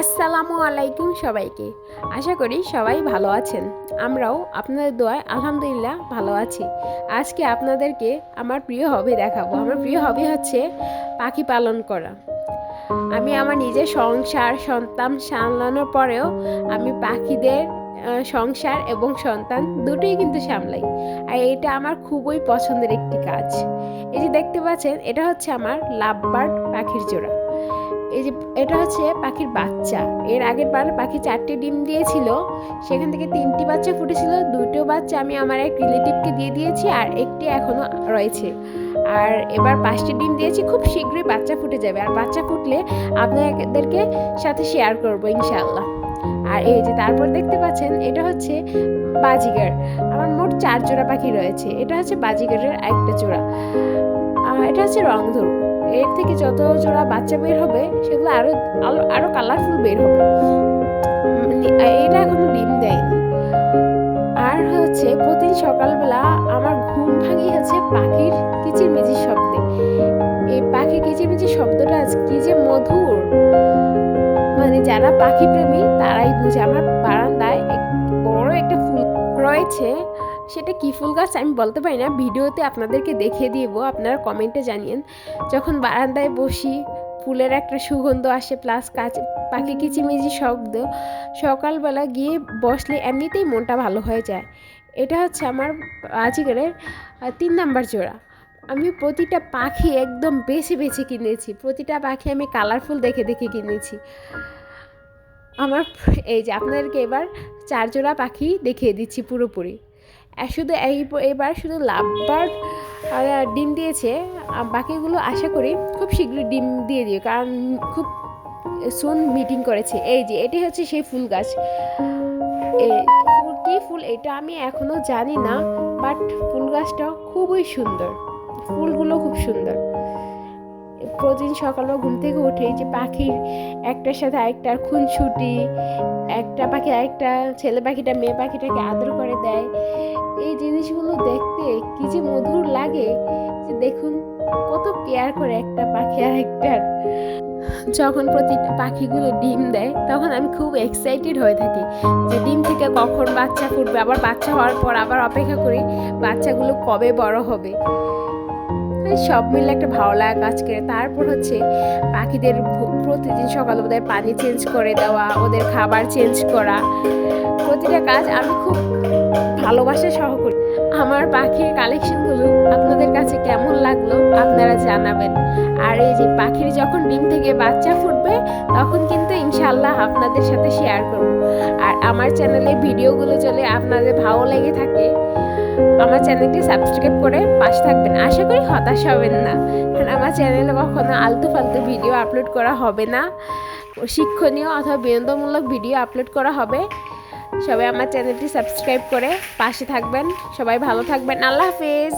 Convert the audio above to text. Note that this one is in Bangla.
আসসালামু আলাইকুম সবাইকে। আশা করি সবাই ভালো আছেন। আমরাও আপনাদের দোয়ায় আলহামদুলিল্লাহ ভালো আছি। আজকে আপনাদেরকে আমার প্রিয় হবি দেখাবো। আমার প্রিয় হবি হচ্ছে পাখি পালন করা। আমি আমার নিজের সংসার সন্তান সামলানোর পরেও আমি পাখিদের সংসার এবং সন্তান দুটোই কিন্তু সামলাই। আর এটা আমার খুবই পছন্দের একটি কাজ। এই যে দেখতে পাচ্ছেন, এটা হচ্ছে আমার লাভবার্ড পাখির জোড়া। এই যে এটা হচ্ছে পাখির বাচ্চা। এর আগের বার পাখি 4টি ডিম দিয়েছিল, সেখান থেকে 3টি বাচ্চা ফুটেছিল। 2টো বাচ্চা আমি আমার এক রিলেটিভকে দিয়ে দিয়েছি, আর একটি এখনো রয়েছে। আর এবার 5টি ডিম দিয়েছি, খুব শীঘ্রই বাচ্চা ফুটে যাবে। আর বাচ্চা ফুটলে আপনাদেরকে সাথে শেয়ার করবো ইনশাআল্লাহ। আর এই যে তারপর দেখতে পাচ্ছেন, এটা হচ্ছে বাজিগার। আমার মোট 4 জোড়া পাখি রয়েছে। এটা হচ্ছে বাজিগারের একটা জোড়া, আর এটা হচ্ছে রংধনু। এর থেকে যত জোড়া বাচ্চা বের হবে সেগুলো আরো কালারফুল বের হবে। এটা এখনো ডিম দেয়নি। আর হচ্ছে প্রতিদিন সকালবেলা আমার ঘুম ভাঙি হচ্ছে পাখির কিচিরমিচির শব্দে। এই পাখির কিচিরমিচির শব্দটা কি যে মধুর, মানে যারা পাখি প্রেমী তারাই বুঝে। আমার বারান্দায় বড় একটা ফুল রয়েছে, সেটা কি ফুল গাছ আমি বলতে পারি না, ভিডিওতে আপনাদেরকে দেখিয়ে দিব, আপনারা কমেন্টে জানিয়েন। যখন বারান্দায় বসি, ফুলের একটা সুগন্ধ আসে, প্লাস পাখি কিচিমিচি শব্দ, সকালবেলা গিয়ে বসলে এমনিতেই মনটা ভালো হয়ে যায়। এটা হচ্ছে আমার বাজিগারের 3 নাম্বার জোড়া। আমি প্রতিটা পাখি একদম বেছে বেছে কিনেছি। প্রতিটা পাখি আমি কালারফুল দেখে দেখে কিনেছি। আমার এই যে আপনাদেরকে এবার 4 জোড়া পাখি দেখিয়ে দিচ্ছি পুরোপুরি। শুধু এবার শুধু লাভবার্ড ডিম দিয়েছে, বাকিগুলো আশা করি খুব শীঘ্রই ডিম দিয়ে দিবে, কারণ খুব সুন মিটিং করেছে। এই যে এটি হচ্ছে সেই ফুল গাছ। কি ফুল এটা আমি এখনো জানি না, বাট ফুল গাছটা খুবই সুন্দর, ফুলগুলো খুব সুন্দর। প্রতিদিন সকালবেলা ঘুম থেকে উঠে যে পাখির একটার সাথে আরেকটার খুনসুটি, একটা পাখি আরেকটা ছেলে পাখিটা মেয়ে পাখিটাকে আদর করে দেয়, এই জিনিসগুলো দেখতে কি যে মধুর লাগে। যে দেখুন কত কেয়ার করে একটা পাখি আরেকটার। যখন প্রতিটা পাখিগুলো ডিম দেয় তখন আমি খুব এক্সাইটেড হয়ে থাকি যে ডিম থেকে কখন বাচ্চা ফুটবে, আবার বাচ্চা হওয়ার পর আবার অপেক্ষা করি বাচ্চাগুলো কবে বড় হবে। সব মিলে একটা ভালো লাগা কাজ করে। তারপর হচ্ছে পাখিদের প্রতিদিন সকালে ওদের পানি চেঞ্জ করে দেওয়া, ওদের খাবার চেঞ্জ করা, প্রতিটা কাজ আমি খুব ভালোবাসা সহ করি। আমার পাখির কালেকশনগুলো আপনাদের কাছে কেমন লাগলো আপনারা জানাবেন। আর এই যে পাখির যখন ডিম থেকে বাচ্চা ফুটবে তখন কিন্তু ইনশাআল্লাহ আপনাদের সাথে শেয়ার করব। আর আমার চ্যানেলে ভিডিওগুলো চলে আপনাদের ভালো লেগে থাকে, আমার চ্যানেলটি সাবস্ক্রাইব করে পাশে থাকবেন। আশা করি হতাশ হবেন না, কারণ আমার চ্যানেলে কখনো আলতু ফালতু ভিডিও আপলোড করা হবে না, শিক্ষণীয় অথবা বিনোদনমূলক ভিডিও আপলোড করা হবে। সবাই আমার চ্যানেলটি সাবস্ক্রাইব করে পাশে থাকবেন। সবাই ভালো থাকবেন। আল্লাহ হাফেজ।